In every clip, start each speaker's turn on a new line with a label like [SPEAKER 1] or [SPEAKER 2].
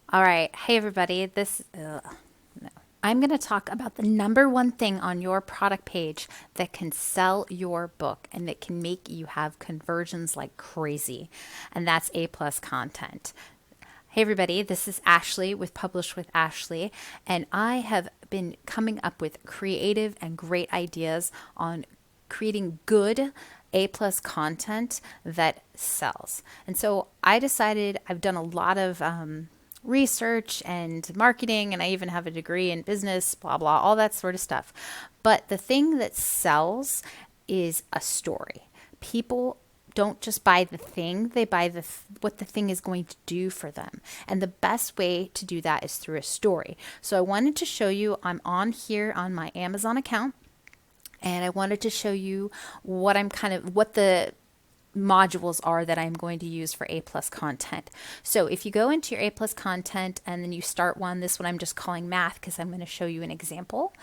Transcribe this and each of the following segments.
[SPEAKER 1] All right. Hey, everybody. I'm going to talk about the number one thing on your product page that can sell your book and that can make you have conversions like crazy. And that's A plus content. Hey, everybody. This is Ashley with Publish with Ashley. And I have been coming up with creative and great ideas on creating good A plus content that sells. And so I decided I've done a lot of research and marketing, and I even have a degree in business, blah, blah, all that sort of stuff. But the thing that sells is a story. People don't just buy the thing, they buy what the thing is going to do for them. And the best way to do that is through a story. So I wanted to show you, I'm on here on my Amazon account, and I wanted to show you what the modules are that I'm going to use for A plus content. So if you go into your A plus content and then you start one, this one I'm just calling math because I'm going to show you an example.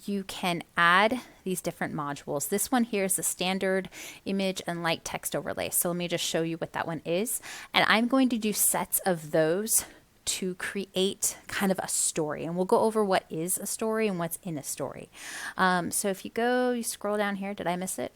[SPEAKER 1] You can add these different modules. This one here is the standard image and light text overlay. So let me just show you what that one is. And I'm going to do sets of those to create kind of a story, and we'll go over what is a story and what's in a story. So if you scroll down here, did I miss it?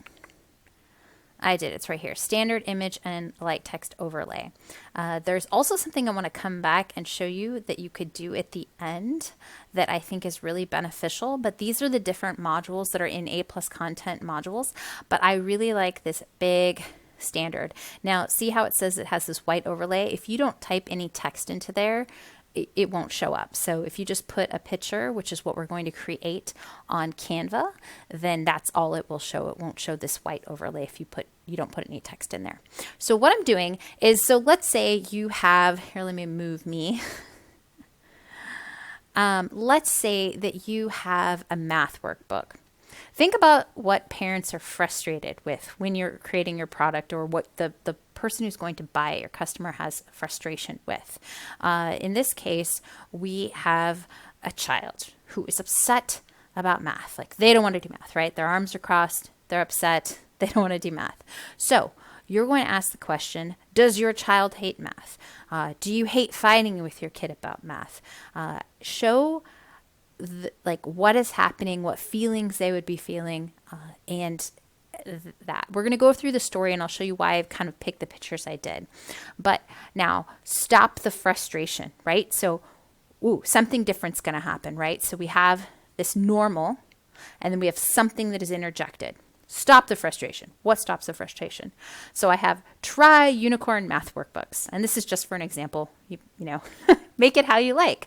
[SPEAKER 1] I did. It's right here. Standard image and light text overlay. There's also something I want to come back and show you that you could do at the end that I think is really beneficial. But these are the different modules that are in A plus content modules. But I really like this big standard. Now, see how it says it has this white overlay? If you don't type any text into there, it won't show up. So if you just put a picture, which is what we're going to create on Canva, then that's all it will show. It won't show this white overlay if you don't put any text in there. So what I'm doing is, so let's say you have, here, let me move me. Let's say that you have a math workbook. Think about what parents are frustrated with when you're creating your product, or what the person who's going to buy it, your customer, has frustration with. In this case, we have a child who is upset about math. Like, they don't want to do math, right? Their arms are crossed. They're upset. They don't want to do math. So you're going to ask the question, does your child hate math? Do you hate fighting with your kid about math? Show like what is happening, what feelings they would be feeling, and that. We're going to go through the story, and I'll show you why I've kind of picked the pictures I did. But now, stop the frustration, right? So, something different's going to happen, right? So we have this normal, and then we have something that is interjected. Stop the frustration. What stops the frustration? So I have try unicorn math workbooks. And this is just for an example. You know, make it how you like.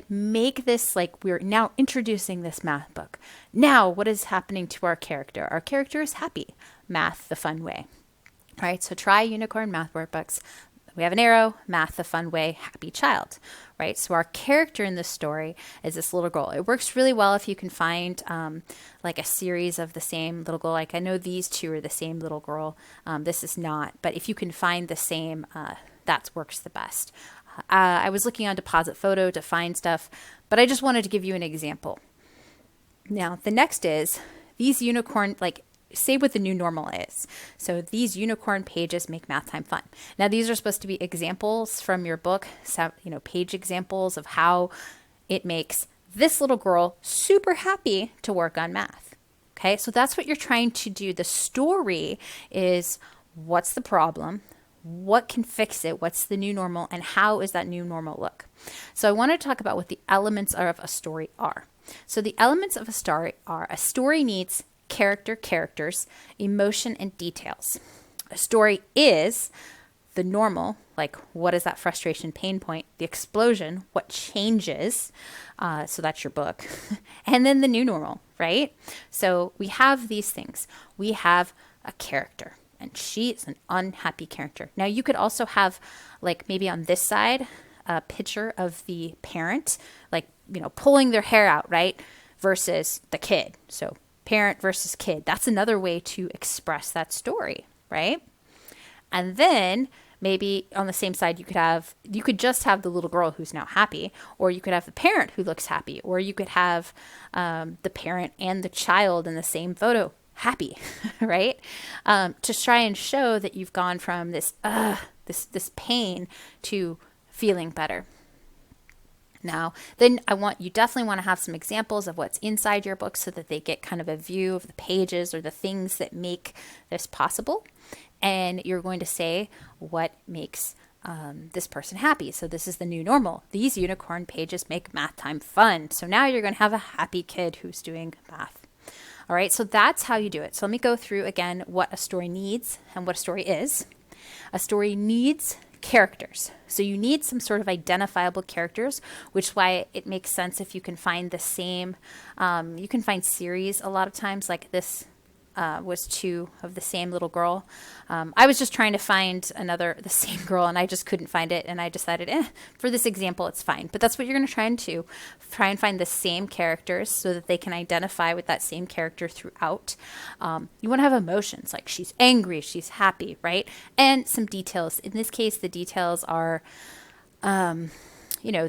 [SPEAKER 1] Make this like we're now introducing this math book. Now, what is happening to our character? Our character is happy. Math the fun way. All right, so try unicorn math workbooks. We have an arrow, math the fun way, happy child, right? So our character in this story is this little girl. It works really well if you can find like a series of the same little girl. Like, I know these two are the same little girl. This is not, but if you can find the same, that works the best. I was looking on Deposit Photo to find stuff, but I just wanted to give you an example. Now, the next is these unicorn, like, say what the new normal is. So these unicorn pages make math time fun. Now, these are supposed to be examples from your book, page examples of how it makes this little girl super happy to work on math. Okay, so that's what you're trying to do. The story is, what's the problem? What can fix it? What's the new normal? And how is that new normal look? So I want to talk about what the elements of a story are. So the elements of a story are, a story needs characters, emotion, and details. A story is the normal, like what is that frustration pain point, the explosion, what changes, so that's your book, and then the new normal, right? So we have these things. We have a character, and she is an unhappy character. Now, you could also have, like, maybe on this side, a picture of the parent, like, pulling their hair out, right? Versus the kid. So parent versus kid. That's another way to express that story, right? And then maybe on the same side, you could just have the little girl who's now happy, or you could have the parent who looks happy, or you could have the parent and the child in the same photo happy, right? To try and show that you've gone from this pain to feeling better. Now, then you definitely want to have some examples of what's inside your book so that they get kind of a view of the pages or the things that make this possible. And you're going to say what makes this person happy. So this is the new normal. These unicorn pages make math time fun. So now you're going to have a happy kid who's doing math. All right, so that's how you do it. So let me go through again what a story needs and what a story is. A story needs characters. So you need some sort of identifiable characters, which is why it makes sense if you can find the same, you can find series a lot of times, like this was two of the same little girl. I was just trying to find the same girl, and I just couldn't find it. And I decided, for this example, it's fine. But that's what you're going to try and find the same characters so that they can identify with that same character throughout. You want to have emotions, like she's angry, she's happy, right? And some details. In this case, the details are,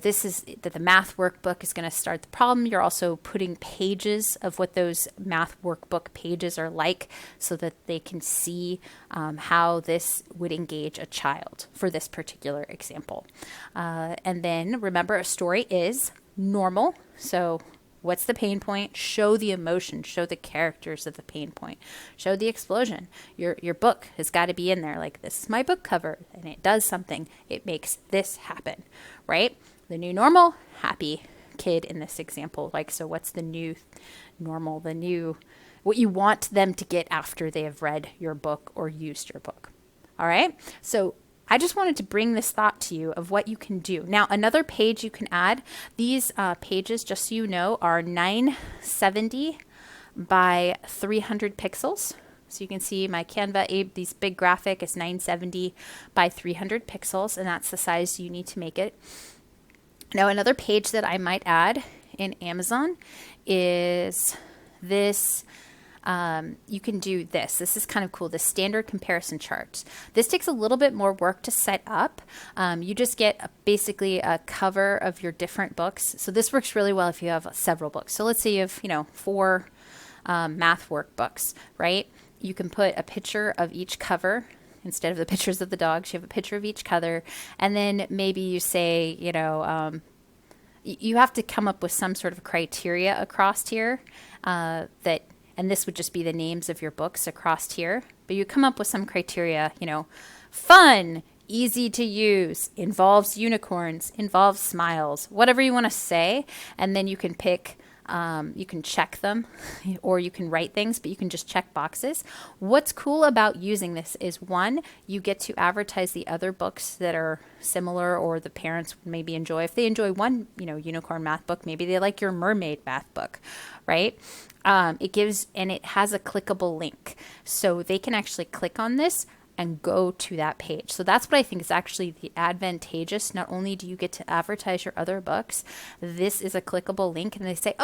[SPEAKER 1] this is that the math workbook is going to start the problem. You're also putting pages of what those math workbook pages are like so that they can see how this would engage a child for this particular example. And then remember, a story is normal. So what's the pain point? Show the emotion, show the characters of the pain point, show the explosion. Your book has got to be in there. Like, this is my book cover and it does something. It makes this happen, right? The new normal, happy kid in this example. Like, so what's the new normal, what you want them to get after they have read your book or used your book. All right. So I just wanted to bring this thought to you of what you can do. Now, another page you can add, these pages, just so you know, are 970 by 300 pixels. So you can see my Canva, this big graphic is 970 by 300 pixels, and that's the size you need to make it. Now, another page that I might add in Amazon is this. You can do this. This is kind of cool, the standard comparison chart. This takes a little bit more work to set up. You just get basically a cover of your different books. So this works really well if you have several books. So let's say you have, 4 math workbooks, right? You can put a picture of each cover. Instead of the pictures of the dogs, you have a picture of each cover. And then maybe you say, you have to come up with some sort of criteria across here and this would just be the names of your books across here. But you come up with some criteria, fun, easy to use, involves unicorns, involves smiles, whatever you want to say. And then you can pick, you can check them or you can write things, but you can just check boxes. What's cool about using this is, one, you get to advertise the other books that are similar or the parents would maybe enjoy. If they enjoy one, unicorn math book, maybe they like your mermaid math book, right? It has a clickable link. So they can actually click on this and go to that page. So that's what I think is actually the advantageous. Not only do you get to advertise your other books, this is a clickable link, and they say,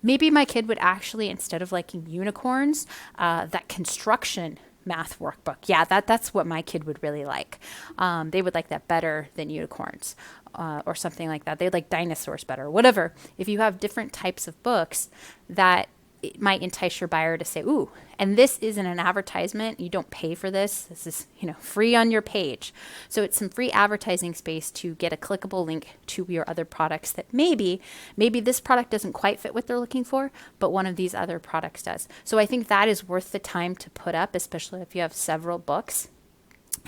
[SPEAKER 1] maybe my kid would actually, instead of liking unicorns, that construction math workbook. Yeah, that's what my kid would really like. They would like that better than unicorns or something like that. They'd like dinosaurs better, whatever. If you have different types of books, that it might entice your buyer to say, ooh, and this isn't an advertisement. You don't pay for this. This is, free on your page. So it's some free advertising space to get a clickable link to your other products that maybe this product doesn't quite fit what they're looking for, but one of these other products does. So I think that is worth the time to put up, especially if you have several books.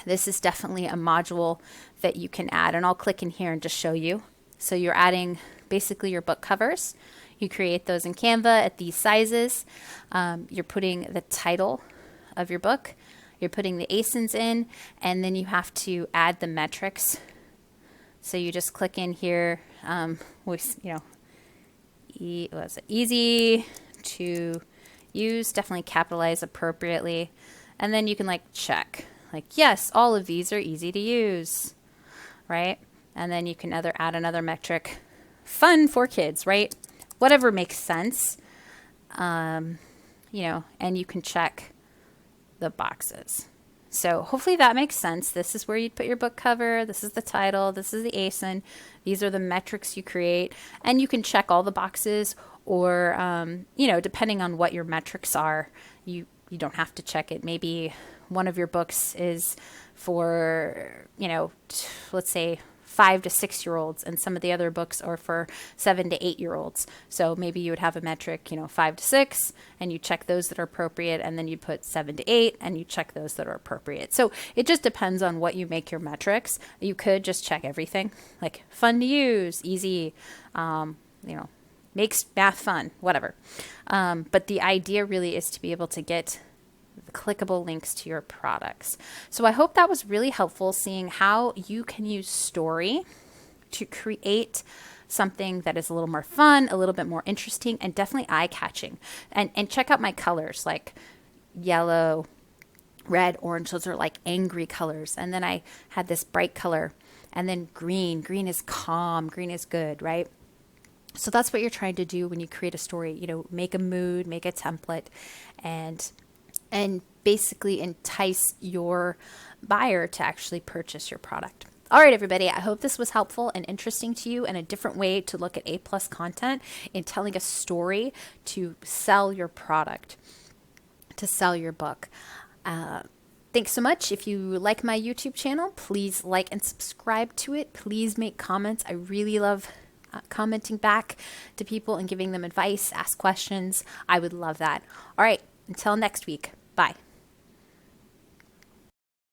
[SPEAKER 1] This is definitely a module that you can add, and I'll click in here and just show you. So you're adding basically your book covers. You create those in Canva at these sizes. You're putting the title of your book. You're putting the ASINs in, and then you have to add the metrics. So you just click in here with, easy to use, definitely capitalize appropriately. And then you can check, yes, all of these are easy to use, right? And then you can add another metric, fun for kids, right? Whatever makes sense, and you can check the boxes. So hopefully that makes sense. This is where you'd put your book cover. This is the title. This is the ASIN. These are the metrics you create, and you can check all the boxes or, depending on what your metrics are, you don't have to check it. Maybe one of your books is for, let's say 5 to 6 year olds, and some of the other books are for 7 to 8 year olds. So maybe you would have a metric, 5 to 6, and you check those that are appropriate, and then you put 7 to 8, and you check those that are appropriate. So it just depends on what you make your metrics. You could just check everything, like fun to use, easy, makes math fun, whatever. But the idea really is to be able to get clickable links to your products. So I hope that was really helpful, seeing how you can use story to create something that is a little more fun, a little bit more interesting, and definitely eye-catching. And check out my colors, like yellow, red, orange. Those are like angry colors. And then I had this bright color, and then green. Green is calm. Green is good, right? So that's what you're trying to do when you create a story. Make a mood, make a template, and basically entice your buyer to actually purchase your product. All right, everybody, I hope this was helpful and interesting to you, and a different way to look at A+ content in telling a story to sell your product, to sell your book. Thanks so much. If you like my YouTube channel, please like and subscribe to it. Please make comments. I really love commenting back to people and giving them advice, ask questions. I would love that. All right, until next week. Bye.